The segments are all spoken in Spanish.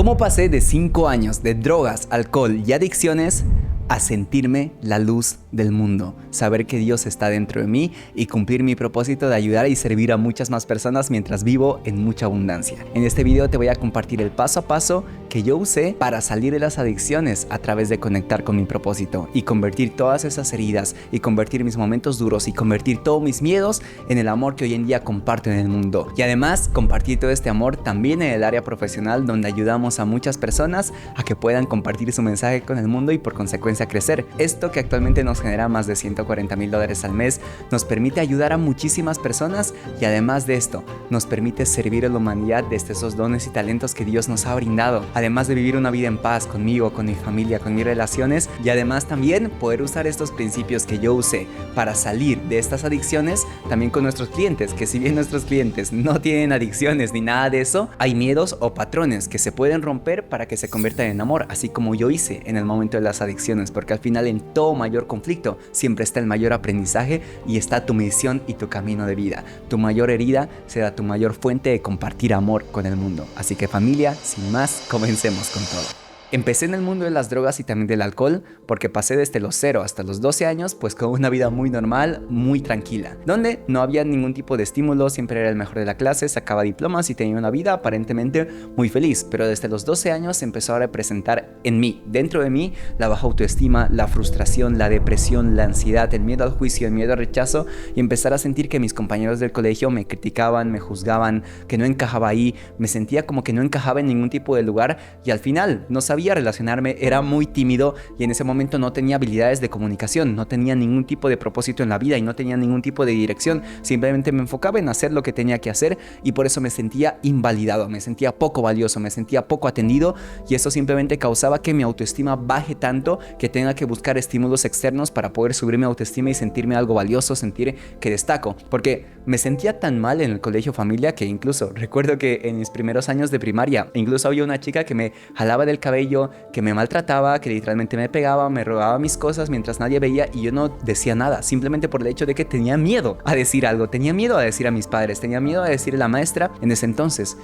¿Cómo pasé de 5 años de drogas, alcohol y adicciones a sentirme la luz del mundo? Saber que Dios está dentro de mí y cumplir mi propósito de ayudar y servir a muchas más personas mientras vivo en mucha abundancia. En este video te voy a compartir el paso a paso que yo usé para salir de las adicciones a través de conectar con mi propósito y convertir todas esas heridas y convertir mis momentos duros y convertir todos mis miedos en el amor que hoy en día comparto en el mundo. Y además compartir todo este amor también en el área profesional, donde ayudamos a muchas personas a que puedan compartir su mensaje con el mundo y por consecuencia crecer. Esto que actualmente nos genera más de $140,000 al mes nos permite ayudar a muchísimas personas y además de esto nos permite servir a la humanidad desde esos dones y talentos que Dios nos ha brindado. Además de vivir una vida en paz conmigo, con mi familia, con mis relaciones, y además también poder usar estos principios que yo usé para salir de estas adicciones también con nuestros clientes, que si bien nuestros clientes no tienen adicciones ni nada de eso, hay miedos o patrones que se pueden romper para que se conviertan en amor, así como yo hice en el momento de las adicciones, porque al final en todo mayor conflicto siempre está el mayor aprendizaje y está tu misión y tu camino de vida. Tu mayor herida será tu mayor fuente de compartir amor con el mundo. Así que familia, sin más, comencemos con todo. Empecé en el mundo de las drogas y también del alcohol porque pasé desde los 0 hasta los 12 años pues con una vida muy normal, muy tranquila, donde no había ningún tipo de estímulo, siempre era el mejor de la clase, sacaba diplomas y tenía una vida aparentemente muy feliz. Pero desde los 12 años empezó a representar en mí, dentro de mí, la baja autoestima, la frustración, la depresión, la ansiedad, el miedo al juicio, el miedo al rechazo, y empezar a sentir que mis compañeros del colegio me criticaban, me juzgaban, que no encajaba ahí, me sentía como que no encajaba en ningún tipo de lugar y al final no sabía relacionarme, era muy tímido y en ese momento no tenía habilidades de comunicación, no tenía ningún tipo de propósito en la vida y no tenía ningún tipo de dirección, simplemente me enfocaba en hacer lo que tenía que hacer y por eso me sentía invalidado, me sentía poco valioso, me sentía poco atendido y eso simplemente causaba que mi autoestima baje tanto que tenga que buscar estímulos externos para poder subir mi autoestima y sentirme algo valioso, sentir que destaco, porque me sentía tan mal en el colegio, familia, que incluso recuerdo que en mis primeros años de primaria incluso había una chica que me jalaba del cabello, que me maltrataba, que literalmente me pegaba, me robaba mis cosas mientras nadie veía y yo no decía nada, simplemente por el hecho de que tenía miedo a decir algo, tenía miedo a decir a mis padres, tenía miedo a decir a la maestra en ese entonces.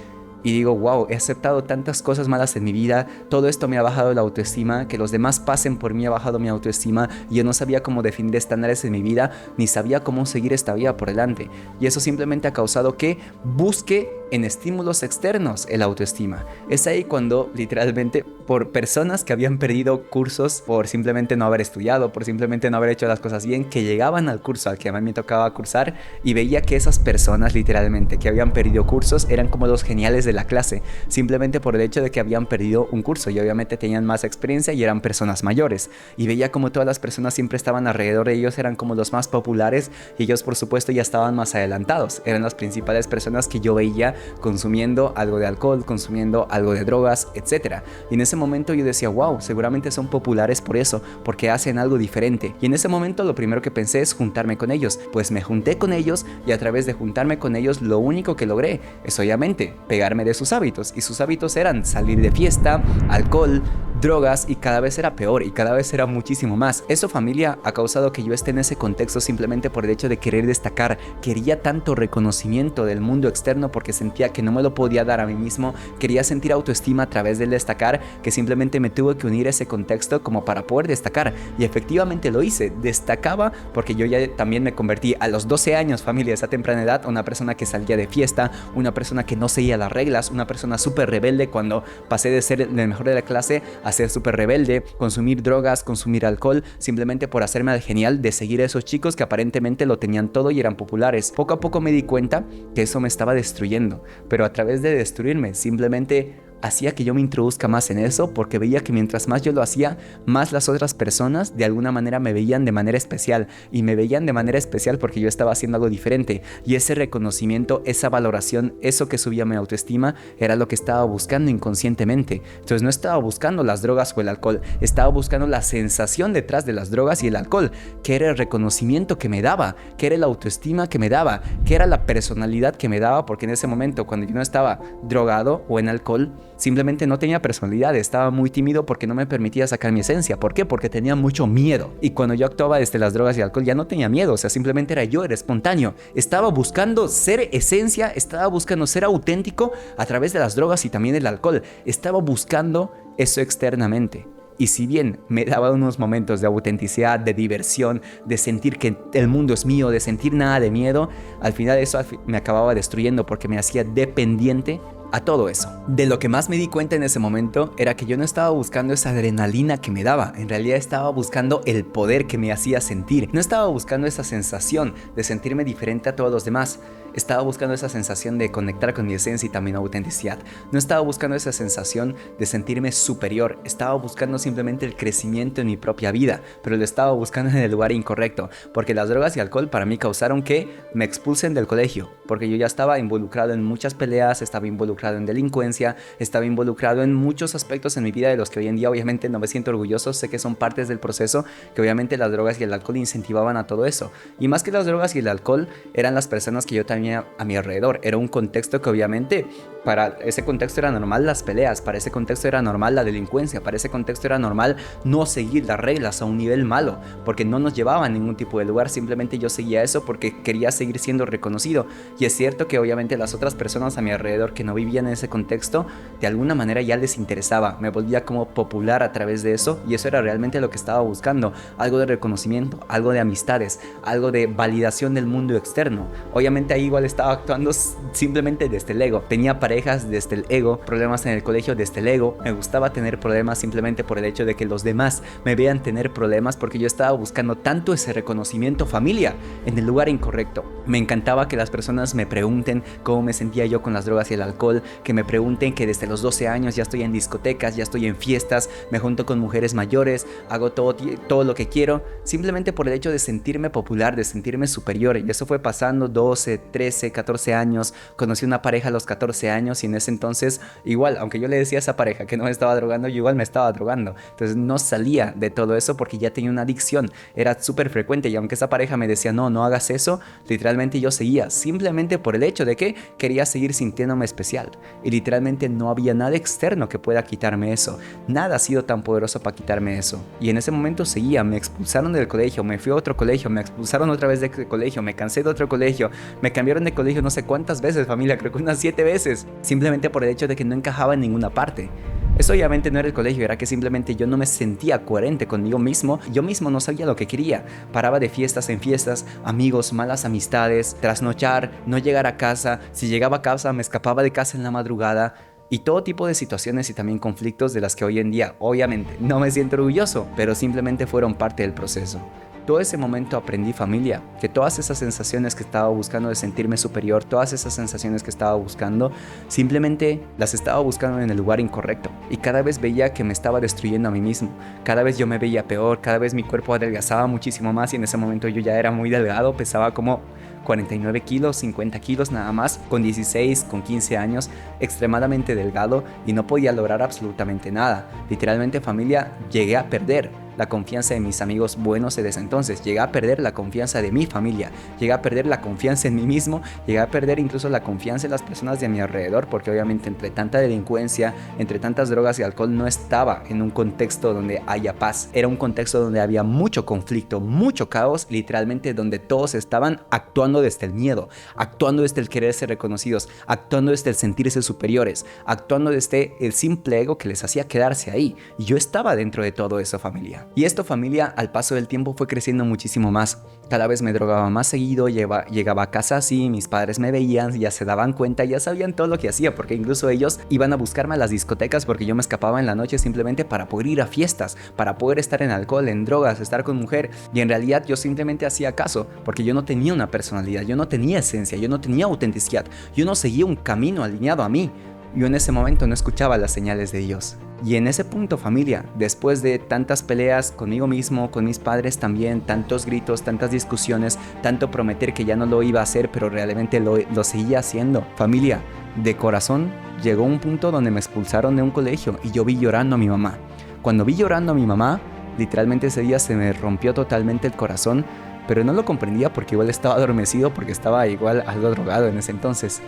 Y digo, wow, he aceptado tantas cosas malas en mi vida, todo esto me ha bajado la autoestima, que los demás pasen por mí ha bajado mi autoestima y yo no sabía cómo definir estándares en mi vida, ni sabía cómo seguir esta vida por delante. Y eso simplemente ha causado que busque en estímulos externos el autoestima. Es ahí cuando literalmente por personas que habían perdido cursos por simplemente no haber estudiado, por simplemente no haber hecho las cosas bien, que llegaban al curso al que a mí me tocaba cursar y veía que esas personas literalmente que habían perdido cursos eran como los geniales de la clase, simplemente por el hecho de que habían perdido un curso y obviamente tenían más experiencia y eran personas mayores, y veía como todas las personas siempre estaban alrededor de ellos, eran como los más populares y ellos por supuesto ya estaban más adelantados, eran las principales personas que yo veía consumiendo algo de alcohol, consumiendo algo de drogas, etc. Y en ese momento yo decía, wow, seguramente son populares por eso, porque hacen algo diferente. Y en ese momento lo primero que pensé es juntarme con ellos. Pues me junté con ellos y a través de juntarme con ellos lo único que logré es obviamente pegarme de sus hábitos. Y sus hábitos eran salir de fiesta, alcohol, drogas, y cada vez era peor y cada vez era muchísimo más. Eso, familia, ha causado que yo esté en ese contexto simplemente por el hecho de querer destacar. Quería tanto reconocimiento del mundo externo porque sentía que no me lo podía dar a mí mismo. Quería sentir autoestima a través del destacar, que simplemente me tuve que unir a ese contexto como para poder destacar, y efectivamente lo hice. Destacaba porque yo ya también me convertí a los 12 años, familia, a esa temprana edad, una persona que salía de fiesta, una persona que no seguía las reglas, una persona súper rebelde cuando pasé de ser el mejor de la clase a ser súper rebelde, consumir drogas, consumir alcohol, simplemente por hacerme al genial de seguir a esos chicos que aparentemente lo tenían todo y eran populares. Poco a poco me di cuenta que eso me estaba destruyendo, pero a través de destruirme simplemente hacía que yo me introduzca más en eso, porque veía que mientras más yo lo hacía, más las otras personas de alguna manera me veían de manera especial, y me veían de manera especial porque yo estaba haciendo algo diferente, y ese reconocimiento, esa valoración, eso que subía mi autoestima era lo que estaba buscando inconscientemente. Entonces no estaba buscando las drogas o el alcohol, estaba buscando la sensación detrás de las drogas y el alcohol, que era el reconocimiento que me daba, que era la autoestima que me daba, que era la personalidad que me daba, porque en ese momento cuando yo no estaba drogado o en alcohol, Simplemente no tenía personalidad, estaba muy tímido porque no me permitía sacar mi esencia. ¿Por qué? Porque tenía mucho miedo. Y cuando yo actuaba desde las drogas y el alcohol ya no tenía miedo, o sea, simplemente era yo, era espontáneo. Estaba buscando ser esencia, estaba buscando ser auténtico a través de las drogas y también el alcohol. Estaba buscando eso externamente. Y si bien me daba unos momentos de autenticidad, de diversión, de sentir que el mundo es mío, de sentir nada de miedo, al final eso me acababa destruyendo porque me hacía dependiente a todo eso. De lo que más me di cuenta en ese momento era que yo no estaba buscando esa adrenalina que me daba. En realidad estaba buscando el poder que me hacía sentir. No estaba buscando esa sensación de sentirme diferente a todos los demás. Estaba buscando esa sensación de conectar con mi esencia y también autenticidad. No estaba buscando esa sensación de sentirme superior. Estaba buscando simplemente el crecimiento en mi propia vida, pero lo estaba buscando en el lugar incorrecto, porque las drogas y alcohol para mí causaron que me expulsen del colegio, porque yo ya estaba involucrado en muchas peleas, estaba involucrado en delincuencia, estaba involucrado en muchos aspectos en mi vida de los que hoy en día obviamente no me siento orgulloso. Sé que son partes del proceso, que obviamente las drogas y el alcohol incentivaban a todo eso. Y más que las drogas y el alcohol, eran las personas que yo también a mi alrededor. Era un contexto que obviamente para ese contexto era normal las peleas, para ese contexto era normal la delincuencia, para ese contexto era normal no seguir las reglas a un nivel malo, porque no nos llevaba a ningún tipo de lugar. Simplemente yo seguía eso porque quería seguir siendo reconocido. Y es cierto que obviamente las otras personas a mi alrededor que no vivían en ese contexto, de alguna manera ya les interesaba, me volvía como popular a través de eso, y eso era realmente lo que estaba buscando, algo de reconocimiento, algo de amistades, algo de validación del mundo externo. Obviamente ahí igual estaba actuando simplemente desde el ego. Tenía parejas desde el ego, problemas en el colegio desde el ego. Me gustaba tener problemas simplemente por el hecho de que los demás me vean tener problemas, porque yo estaba buscando tanto ese reconocimiento, familia, en el lugar incorrecto. Me encantaba que las personas me pregunten cómo me sentía yo con las drogas y el alcohol, que me pregunten que desde los 12 años ya estoy en discotecas, ya estoy en fiestas, me junto con mujeres mayores, hago todo lo que quiero, simplemente por el hecho de sentirme popular, de sentirme superior. Y eso fue pasando 12, 13, 14 años. Conocí una pareja a los 14 años y en ese entonces igual, aunque yo le decía a esa pareja que no me estaba drogando, yo igual me estaba drogando. Entonces no salía de todo eso porque ya tenía una adicción, era súper frecuente. Y aunque esa pareja me decía no hagas eso, literalmente yo seguía, simplemente por el hecho de que quería seguir sintiéndome especial. Y literalmente no había nada externo que pueda quitarme eso. Nada ha sido tan poderoso para quitarme eso. Y en ese momento seguía, me expulsaron del colegio, me fui a otro colegio, me expulsaron otra vez del colegio, me cansé de otro colegio, me cambiaron de colegio no sé cuántas veces, familia, creo que unas 7 veces, simplemente por el hecho de que no encajaba en ninguna parte. Eso obviamente no era el colegio, era que simplemente yo no me sentía coherente conmigo mismo. Yo mismo no sabía lo que quería. Paraba de fiestas en fiestas, amigos, malas amistades, trasnochar, no llegar a casa. Si llegaba a casa me escapaba de casa en la madrugada. Y todo tipo de situaciones y también conflictos de las que hoy en día obviamente no me siento orgulloso, pero simplemente fueron parte del proceso. Todo ese momento aprendí, familia, que todas esas sensaciones que estaba buscando de sentirme superior, todas esas sensaciones que estaba buscando, simplemente las estaba buscando en el lugar incorrecto. Y cada vez veía que me estaba destruyendo a mí mismo. Cada vez yo me veía peor, cada vez mi cuerpo adelgazaba muchísimo más y en ese momento yo ya era muy delgado, pesaba como 49 kilos, 50 kilos nada más, con 16, con 15 años, extremadamente delgado y no podía lograr absolutamente nada. Literalmente, familia, llegué a perder la confianza de mis amigos buenos desde entonces, llegué a perder la confianza de mi familia, llegué a perder la confianza en mí mismo, llegué a perder incluso la confianza en las personas de mi alrededor, porque obviamente entre tanta delincuencia, entre tantas drogas y alcohol no estaba en un contexto donde haya paz, era un contexto donde había mucho conflicto, mucho caos, literalmente donde todos estaban actuando desde el miedo, actuando desde el querer ser reconocidos, actuando desde el sentirse superiores, actuando desde el simple ego que les hacía quedarse ahí. Y yo estaba dentro de todo eso, familia. Y esto, familia, al paso del tiempo fue creciendo muchísimo más. Cada vez me drogaba más seguido, llegaba a casa así, mis padres me veían, ya se daban cuenta, ya sabían todo lo que hacía, porque incluso ellos iban a buscarme a las discotecas porque yo me escapaba en la noche simplemente para poder ir a fiestas, para poder estar en alcohol, en drogas, estar con mujer. Y en realidad yo simplemente hacía caso, porque yo no tenía una personalidad, yo no tenía esencia, yo no tenía autenticidad, yo no seguía un camino alineado a mí. Yo en ese momento no escuchaba las señales de Dios. Y en ese punto, familia, después de tantas peleas conmigo mismo, con mis padres también, tantos gritos, tantas discusiones, tanto prometer que ya no lo iba a hacer, pero realmente lo seguía haciendo. Familia, de corazón, llegó un punto donde me expulsaron de un colegio y yo vi llorando a mi mamá. Cuando vi llorando a mi mamá, literalmente ese día se me rompió totalmente el corazón, pero no lo comprendía porque igual estaba adormecido, porque estaba igual algo drogado en ese entonces.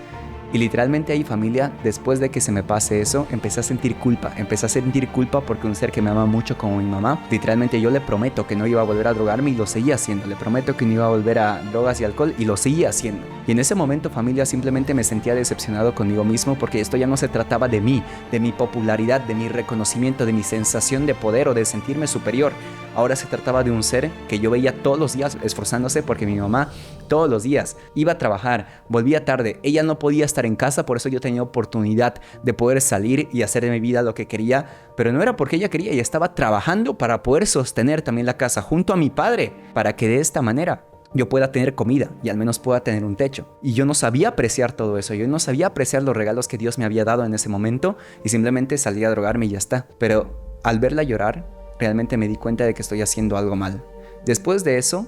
Y literalmente ahí, familia, después de que se me pase eso, empecé a sentir culpa. Empecé a sentir culpa porque un ser que me ama mucho como mi mamá, literalmente yo le prometo que no iba a volver a drogarme y lo seguía haciendo. Le prometo que no iba a volver a drogas y alcohol y lo seguía haciendo. Y en ese momento, familia, simplemente me sentía decepcionado conmigo mismo porque esto ya no se trataba de mí, de mi popularidad, de mi reconocimiento, de mi sensación de poder o de sentirme superior. Ahora se trataba de un ser que yo veía todos los días esforzándose porque mi mamá todos los días iba a trabajar, volvía tarde, ella no podía estar en casa, por eso yo tenía oportunidad de poder salir y hacer de mi vida lo que quería, pero no era porque ella quería, ella estaba trabajando para poder sostener también la casa junto a mi padre, para que de esta manera yo pueda tener comida y al menos pueda tener un techo. Y yo no sabía apreciar todo eso, yo no sabía apreciar los regalos que Dios me había dado en ese momento y simplemente salí a drogarme y ya está. Pero al verla llorar, realmente me di cuenta de que estoy haciendo algo mal. Después de eso,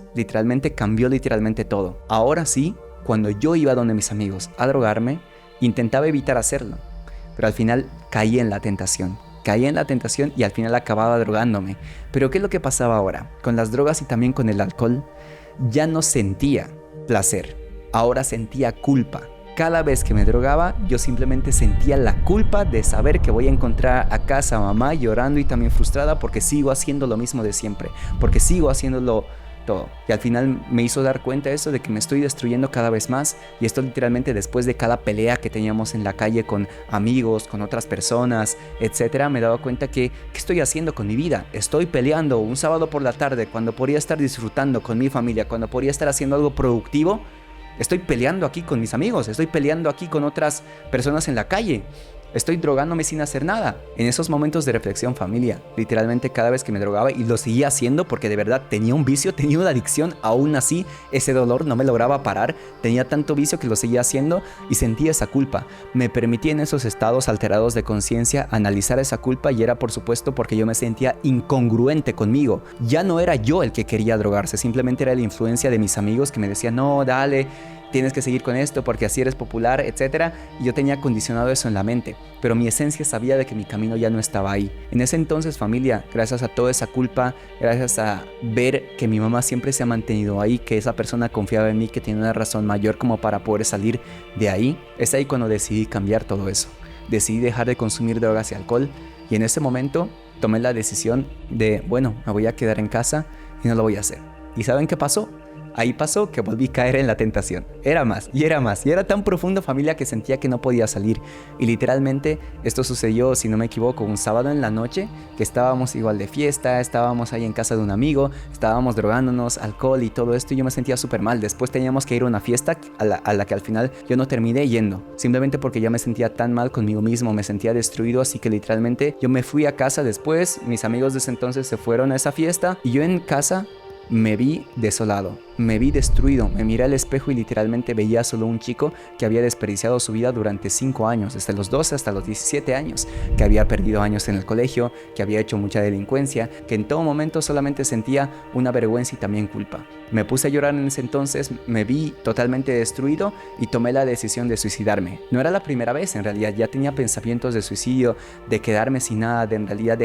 cambió todo. Ahora sí, cuando yo iba donde mis amigos a drogarme, intentaba evitar hacerlo, pero al final caí en la tentación y al final acababa drogándome. Pero ¿qué es lo que pasaba ahora? Con las drogas y también con el alcohol, ya no sentía placer, ahora sentía culpa. Cada vez que me drogaba, yo simplemente sentía la culpa de saber que voy a encontrar a casa a mamá llorando y también frustrada porque sigo haciendo lo mismo de siempre, porque sigo haciéndolo todo. Y al final me hizo dar cuenta eso de que me estoy destruyendo cada vez más, y esto literalmente después de cada pelea que teníamos en la calle con amigos, con otras personas, etcétera, me daba cuenta que ¿qué estoy haciendo con mi vida? Estoy peleando un sábado por la tarde cuando podría estar disfrutando con mi familia, cuando podría estar haciendo algo productivo. Estoy peleando aquí con mis amigos, estoy peleando aquí con otras personas en la calle. Estoy drogándome sin hacer nada. En esos momentos de reflexión, familia, literalmente cada vez que me drogaba, y lo seguía haciendo porque de verdad tenía un vicio, tenía una adicción, aún así ese dolor no me lograba parar, tenía tanto vicio que lo seguía haciendo y sentía esa culpa. Me permití en esos estados alterados de conciencia analizar esa culpa, y era por supuesto porque yo me sentía incongruente conmigo. Ya no era yo el que quería drogarse, simplemente era la influencia de mis amigos que me decían, no, dale, tienes que seguir con esto porque así eres popular, etcétera. Y yo tenía condicionado eso en la mente, pero mi esencia sabía de que mi camino ya no estaba ahí. En ese entonces, familia, gracias a toda esa culpa, gracias a ver que mi mamá siempre se ha mantenido ahí, que esa persona confiaba en mí, que tiene una razón mayor como para poder salir de ahí, es ahí cuando decidí cambiar todo eso. Decidí dejar de consumir drogas y alcohol, y en ese momento tomé la decisión de, bueno, me voy a quedar en casa y no lo voy a hacer. ¿Y saben qué pasó? Ahí pasó que volví a caer en la tentación. Era más, y era tan profundo, familia, que sentía que no podía salir. Y literalmente esto sucedió, si no me equivoco, un sábado en la noche, que estábamos igual de fiesta, estábamos ahí en casa de un amigo, estábamos drogándonos, alcohol y todo esto, y yo me sentía súper mal. Después teníamos que ir a una fiesta a la que al final yo no terminé yendo, simplemente porque ya me sentía tan mal conmigo mismo, me sentía destruido, así que literalmente yo me fui a casa después. Mis amigos de ese entonces se fueron a esa fiesta y yo en casa me vi desolado, me vi destruido, me miré al espejo y literalmente veía solo un chico que había desperdiciado su vida durante 5 años, desde los 12 hasta los 17 años, que había perdido años en el colegio, que había hecho mucha delincuencia, que en todo momento solamente sentía una vergüenza y también culpa. Me puse a llorar en ese entonces, me vi totalmente destruido y tomé la decisión de suicidarme. No era la primera vez, en realidad ya tenía pensamientos de suicidio, de quedarme sin nada, de en realidad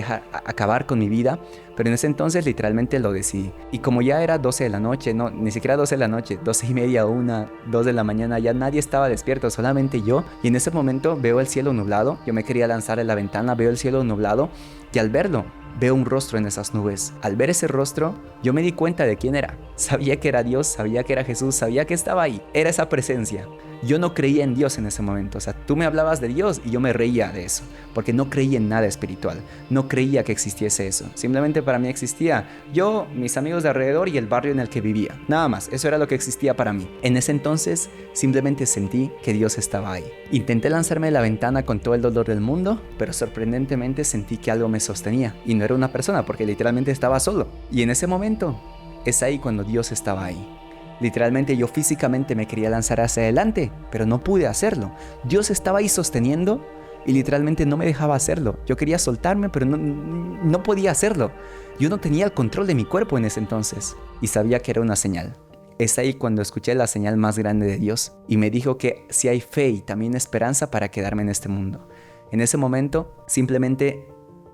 acabar con mi vida, pero en ese entonces literalmente lo decidí. Y como ya era 12 de la noche, no, ni siquiera 12 de la noche, 12:30, 1, 2 de la mañana, ya nadie estaba despierto, solamente yo. Y en ese momento veo el cielo nublado, yo me quería lanzar en la ventana, veo el cielo nublado, y al verlo, veo un rostro en esas nubes. Al ver ese rostro, yo me di cuenta de quién era. Sabía que era Dios, sabía que era Jesús, sabía que estaba ahí. Era esa presencia. Yo no creía en Dios en ese momento. O sea, tú me hablabas de Dios y yo me reía de eso, porque no creía en nada espiritual. No creía que existiese eso. Simplemente para mí existía yo, mis amigos de alrededor y el barrio en el que vivía. Nada más, eso era lo que existía para mí. En ese entonces, simplemente sentí que Dios estaba ahí. Intenté lanzarme de la ventana con todo el dolor del mundo, pero sorprendentemente sentí que algo me sostenía. Y no era una persona, porque literalmente estaba solo. Y en ese momento, es ahí cuando Dios estaba ahí. Literalmente yo físicamente me quería lanzar hacia adelante, pero no pude hacerlo. Dios estaba ahí sosteniendo y literalmente no me dejaba hacerlo. Yo quería soltarme, pero no podía hacerlo. Yo no tenía el control de mi cuerpo en ese entonces y sabía que era una señal. Es ahí cuando escuché la señal más grande de Dios y me dijo que si hay fe y también esperanza para quedarme en este mundo. En ese momento simplemente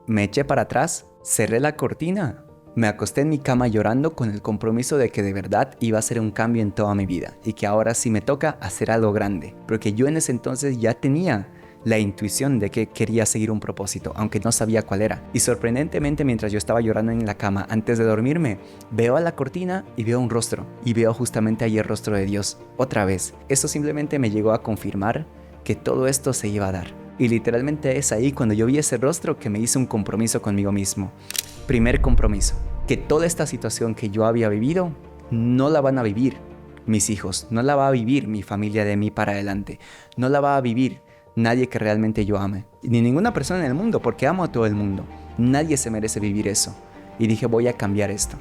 me eché para atrás, cerré la cortina, Me acosté en mi cama llorando con el compromiso de que de verdad iba a ser un cambio en toda mi vida y que ahora sí me toca hacer algo grande, porque yo en ese entonces ya tenía la intuición de que quería seguir un propósito, aunque no sabía cuál era. Y sorprendentemente, mientras yo estaba llorando en la cama antes de dormirme, veo a la cortina y veo un rostro, y veo justamente ahí el rostro de Dios, otra vez. Eso simplemente me llegó a confirmar que todo esto se iba a dar. Y literalmente es ahí cuando yo vi ese rostro que me hice un compromiso conmigo mismo. Primer compromiso, que toda esta situación que yo había vivido, no la van a vivir mis hijos, no la va a vivir mi familia de mí para adelante, no la va a vivir nadie que realmente yo ame, ni ninguna persona en el mundo, porque amo a todo el mundo. Nadie se merece vivir eso. Y dije, voy a cambiar esto,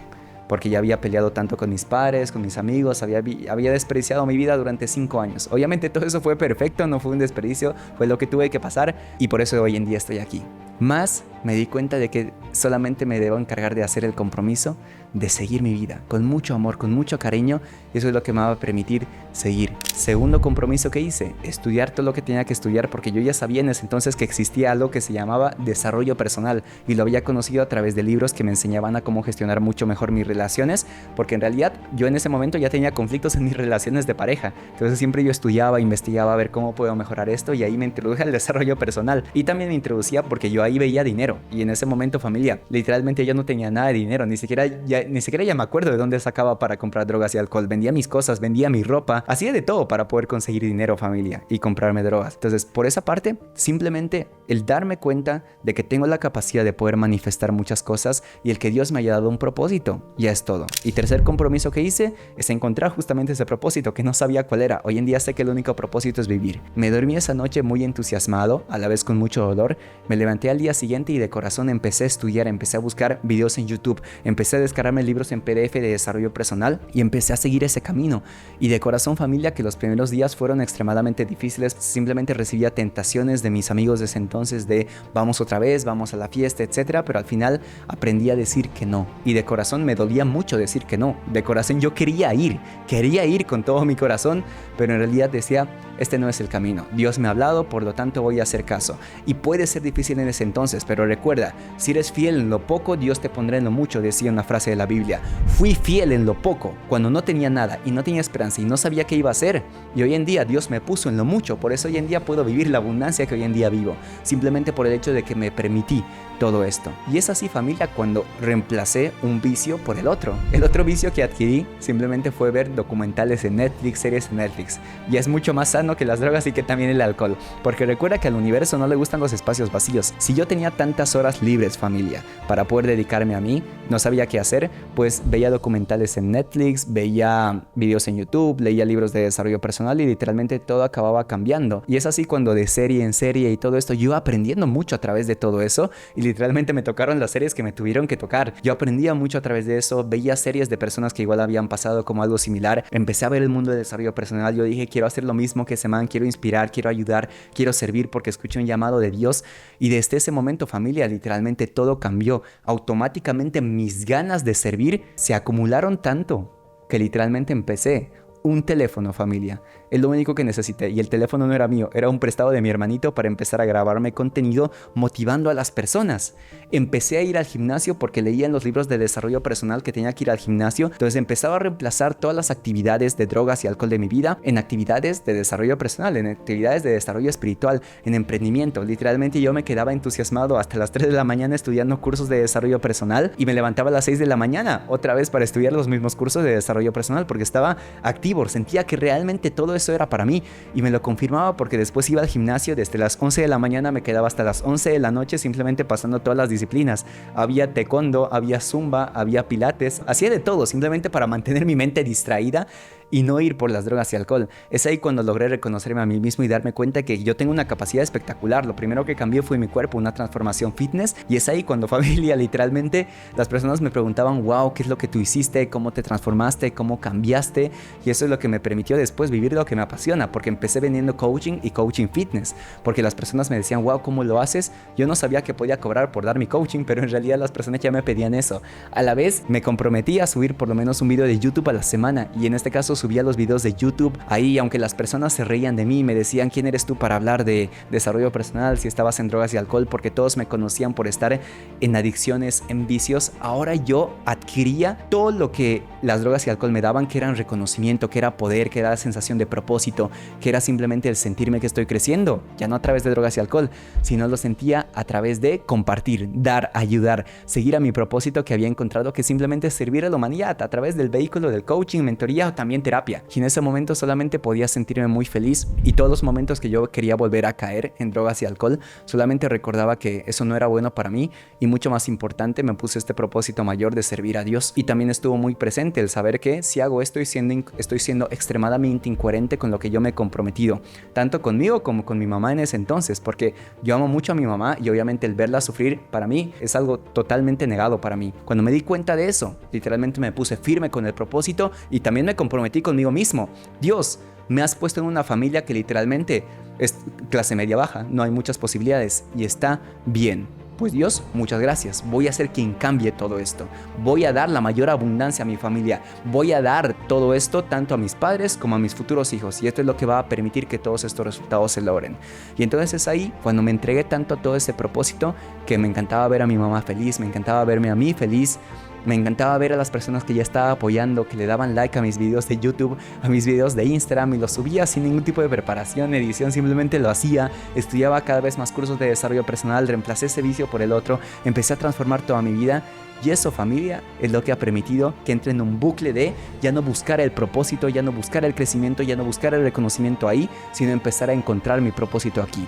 porque ya había peleado tanto con mis padres, con mis amigos, había desperdiciado mi vida durante 5 años. Obviamente todo eso fue perfecto, no fue un desperdicio, fue lo que tuve que pasar, y por eso hoy en día estoy aquí. Más me di cuenta de que solamente me debo encargar de hacer el compromiso de seguir mi vida con mucho amor, con mucho cariño, y eso es lo que me va a permitir seguir. Segundo compromiso que hice, estudiar todo lo que tenía que estudiar, porque yo ya sabía en ese entonces que existía algo que se llamaba desarrollo personal, y lo había conocido a través de libros que me enseñaban a cómo gestionar mucho mejor mis relaciones, porque en realidad yo en ese momento ya tenía conflictos en mis relaciones de pareja. Entonces siempre yo estudiaba, investigaba a ver cómo puedo mejorar esto, y ahí me introduje al desarrollo personal, y también me introducía porque yo ahí veía dinero, y en ese momento, familia, literalmente yo no tenía nada de dinero, ni siquiera ya me acuerdo de dónde sacaba para comprar drogas y alcohol. Vendía mis cosas, vendía mi ropa, hacía de todo para poder conseguir dinero, familia, y comprarme drogas. Entonces, por esa parte, simplemente el darme cuenta de que tengo la capacidad de poder manifestar muchas cosas y el que Dios me haya dado un propósito, ya es todo. Y tercer compromiso que hice es encontrar justamente ese propósito que no sabía cuál era. Hoy en día sé que el único propósito es vivir. Me dormí esa noche muy entusiasmado, a la vez con mucho dolor. Me levanté al día siguiente y de corazón empecé a estudiar, empecé a buscar videos en YouTube, empecé a descargarme libros en PDF de desarrollo personal y empecé a seguir ese camino. Y de corazón, familia, que los primeros días fueron extremadamente difíciles. Simplemente recibía tentaciones de mis amigos de ese entonces de vamos otra vez, vamos a la fiesta, etcétera, pero al final aprendí a decir que no. Y de corazón me dolía mucho decir que no. De corazón yo quería ir con todo mi corazón, pero en realidad decía, este no es el camino. Dios me ha hablado, por lo tanto voy a hacer caso. Y puede ser difícil en ese entonces, pero recuerda, si eres fiel en lo poco, Dios te pondrá en lo mucho, decía una frase de la Biblia. Fui fiel en lo poco, cuando no tenía nada y no tenía esperanza y no sabía qué iba a hacer. Y hoy en día Dios me puso en lo mucho, por eso hoy en día puedo vivir la abundancia que hoy en día vivo, simplemente por el hecho de que me permití todo esto. Y es así, familia, cuando reemplacé un vicio por el otro. El otro vicio que adquirí simplemente fue ver documentales en Netflix, series en Netflix. Y es mucho más sano que las drogas y que también el alcohol. Porque recuerda que al universo no le gustan los espacios vacíos. Si yo tenía tantas horas libres, familia, para poder dedicarme a mí, no sabía qué hacer, pues veía documentales en Netflix, veía videos en YouTube, leía libros de desarrollo personal y literalmente todo acababa cambiando. Y es así cuando de serie en serie y todo esto, yo iba aprendiendo mucho a través de todo eso y literalmente me tocaron las series que me tuvieron que tocar. Yo aprendía mucho a través de eso, veía series de personas que igual habían pasado como algo similar, empecé a ver el mundo del desarrollo personal. Yo dije, quiero hacer lo mismo que ese man, quiero inspirar, quiero ayudar, quiero servir porque escuché un llamado de Dios. Y desde ese momento, familia, literalmente todo cambió. Automáticamente mis ganas de servir se acumularon tanto que literalmente empecé. Un teléfono, familia, es lo único que necesité, y el teléfono no era mío, era un prestado de mi hermanito para empezar a grabarme contenido motivando a las personas. Empecé a ir al gimnasio porque leía en los libros de desarrollo personal que tenía que ir al gimnasio, entonces empezaba a reemplazar todas las actividades de drogas y alcohol de mi vida en actividades de desarrollo personal, en actividades de desarrollo espiritual, en emprendimiento. Literalmente yo me quedaba entusiasmado hasta las 3 de la mañana estudiando cursos de desarrollo personal y me levantaba a las 6 de la mañana otra vez para estudiar los mismos cursos de desarrollo personal porque estaba activo. Sentía que realmente todo eso era para mí y me lo confirmaba porque después iba al gimnasio desde las 11 de la mañana, me quedaba hasta las 11 de la noche simplemente pasando todas las disciplinas. Había taekwondo, había zumba, había pilates, hacía de todo simplemente para mantener mi mente distraída y no ir por las drogas y alcohol. Es ahí cuando logré reconocerme a mí mismo y darme cuenta que yo tengo una capacidad espectacular. Lo primero que cambió fue mi cuerpo, una transformación fitness, y es ahí cuando, familia, literalmente las personas me preguntaban, wow, ¿qué es lo que tú hiciste? ¿Cómo te transformaste? ¿Cómo cambiaste? Y eso es lo que me permitió después vivir lo que me apasiona, porque empecé vendiendo coaching y coaching fitness, porque las personas me decían, wow, ¿cómo lo haces? Yo no sabía que podía cobrar por dar mi coaching, pero en realidad las personas ya me pedían eso. A la vez me comprometí a subir por lo menos un video de YouTube a la semana, y en este caso subía los videos de YouTube. Ahí, aunque las personas se reían de mí, me decían quién eres tú para hablar de desarrollo personal, si estabas en drogas y alcohol, porque todos me conocían por estar en adicciones, en vicios. Ahora yo adquiría todo lo que las drogas y alcohol me daban, que era reconocimiento, que era poder, que era la sensación de propósito, que era simplemente el sentirme que estoy creciendo, ya no a través de drogas y alcohol, sino lo sentía a través de compartir, dar, ayudar, seguir a mi propósito que había encontrado, que simplemente servir a la humanidad a través del vehículo del coaching, mentoría o también terapia. Y en ese momento solamente podía sentirme muy feliz, y todos los momentos que yo quería volver a caer en drogas y alcohol, solamente recordaba que eso no era bueno para mí, y mucho más importante, me puse este propósito mayor de servir a Dios. Y también estuvo muy presente el saber que si hago esto estoy siendo extremadamente incoherente con lo que yo me he comprometido, tanto conmigo como con mi mamá en ese entonces, porque yo amo mucho a mi mamá y obviamente el verla sufrir para mí es algo totalmente negado para mí. Cuando me di cuenta de eso, literalmente me puse firme con el propósito y también me comprometí conmigo mismo. Dios, me has puesto en una familia que literalmente es clase media baja, no hay muchas posibilidades y está bien. Pues Dios, muchas gracias. Voy a ser quien cambie todo esto. Voy a dar la mayor abundancia a mi familia. Voy a dar todo esto tanto a mis padres como a mis futuros hijos. Y esto es lo que va a permitir que todos estos resultados se logren. Y entonces es ahí cuando me entregué tanto a todo ese propósito, que me encantaba ver a mi mamá feliz, me encantaba verme a mí feliz. Me encantaba ver a las personas que ya estaba apoyando, que le daban like a mis videos de YouTube, a mis videos de Instagram, y los subía sin ningún tipo de preparación, edición, simplemente lo hacía. Estudiaba cada vez más cursos de desarrollo personal, reemplacé ese vicio por el otro, empecé a transformar toda mi vida. Y eso, familia, es lo que ha permitido que entre en un bucle de ya no buscar el propósito, ya no buscar el crecimiento, ya no buscar el reconocimiento ahí, sino empezar a encontrar mi propósito aquí.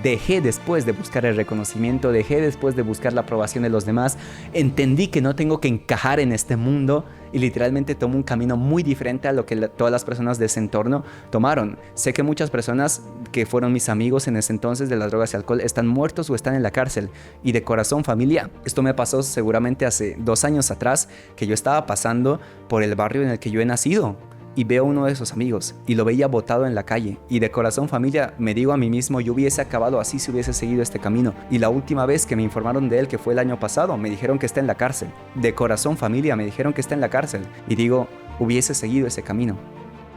Dejé después de buscar el reconocimiento, dejé después de buscar la aprobación de los demás, entendí que no tengo que encajar en este mundo y literalmente tomo un camino muy diferente a lo que todas las personas de ese entorno tomaron. Sé que muchas personas que fueron mis amigos en ese entonces de las drogas y alcohol están muertos o están en la cárcel. Y de corazón, familia, esto me pasó seguramente hace 2 años atrás, que yo estaba pasando por el barrio en el que yo he nacido. Y veo a uno de esos amigos y lo veía botado en la calle. Y de corazón, familia, me digo a mí mismo, yo hubiese acabado así si hubiese seguido este camino. Y la última vez que me informaron de él, que fue el año pasado, me dijeron que está en la cárcel. De corazón, familia, me dijeron que está en la cárcel. Y digo, hubiese seguido ese camino.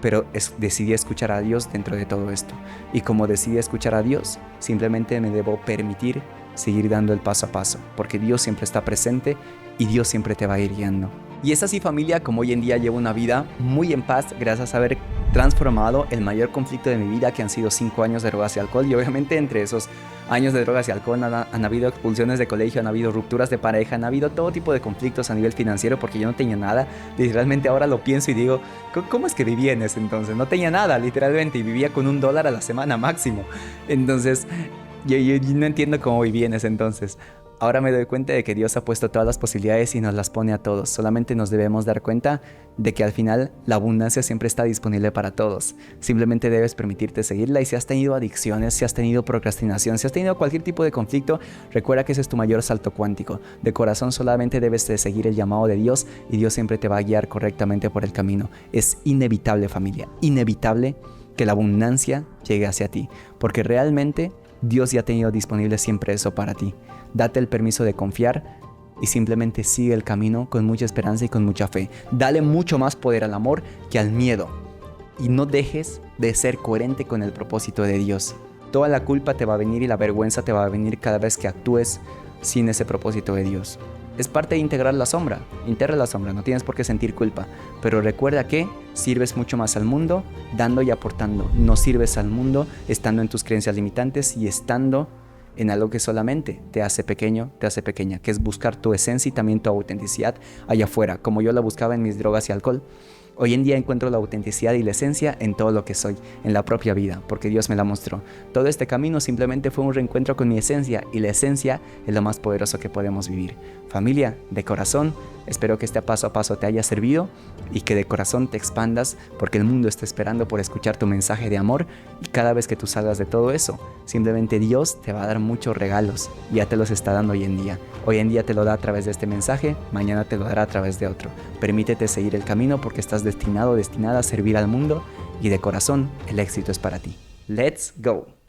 Pero decidí escuchar a Dios dentro de todo esto. Y como decidí escuchar a Dios, simplemente me debo permitir seguir dando el paso a paso, porque Dios siempre está presente y Dios siempre te va a ir guiando. Y es así, familia, como hoy en día llevo una vida muy en paz gracias a haber transformado el mayor conflicto de mi vida, que han sido 5 años de drogas y alcohol. Y obviamente entre esos años de drogas y alcohol han habido expulsiones de colegio, han habido rupturas de pareja, han habido todo tipo de conflictos a nivel financiero, porque yo no tenía nada. Literalmente ahora lo pienso y digo, ¿cómo es que vivía en ese entonces? No tenía nada, literalmente, y vivía con $1 a la semana máximo. Entonces yo no entiendo cómo viví en ese entonces. Ahora me doy cuenta de que Dios ha puesto todas las posibilidades y nos las pone a todos. Solamente nos debemos dar cuenta de que al final la abundancia siempre está disponible para todos. Simplemente debes permitirte seguirla, y si has tenido adicciones, si has tenido procrastinación, si has tenido cualquier tipo de conflicto, recuerda que ese es tu mayor salto cuántico. De corazón solamente debes de seguir el llamado de Dios y Dios siempre te va a guiar correctamente por el camino. Es inevitable, familia, inevitable que la abundancia llegue hacia ti, porque realmente Dios ya ha tenido disponible siempre eso para ti. Date el permiso de confiar y simplemente sigue el camino con mucha esperanza y con mucha fe. Dale mucho más poder al amor que al miedo. Y no dejes de ser coherente con el propósito de Dios. Toda la culpa te va a venir y la vergüenza te va a venir cada vez que actúes sin ese propósito de Dios. Es parte de integrar la sombra. Integra la sombra, no tienes por qué sentir culpa. Pero recuerda que sirves mucho más al mundo dando y aportando. No sirves al mundo estando en tus creencias limitantes y estando en algo que solamente te hace pequeño, te hace pequeña, que es buscar tu esencia y también tu autenticidad allá afuera, como yo la buscaba en mis drogas y alcohol. Hoy en día encuentro la autenticidad y la esencia en todo lo que soy, en la propia vida, porque Dios me la mostró. Todo este camino simplemente fue un reencuentro con mi esencia, y la esencia es lo más poderoso que podemos vivir. Familia, de corazón, espero que este paso a paso te haya servido y que de corazón te expandas, porque el mundo está esperando por escuchar tu mensaje de amor, y cada vez que tú salgas de todo eso, simplemente Dios te va a dar muchos regalos. Ya te los está dando hoy en día. Hoy en día te lo da a través de este mensaje, mañana te lo dará a través de otro. Permítete seguir el camino, porque estás destinada a servir al mundo, y de corazón el éxito es para ti. Let's go.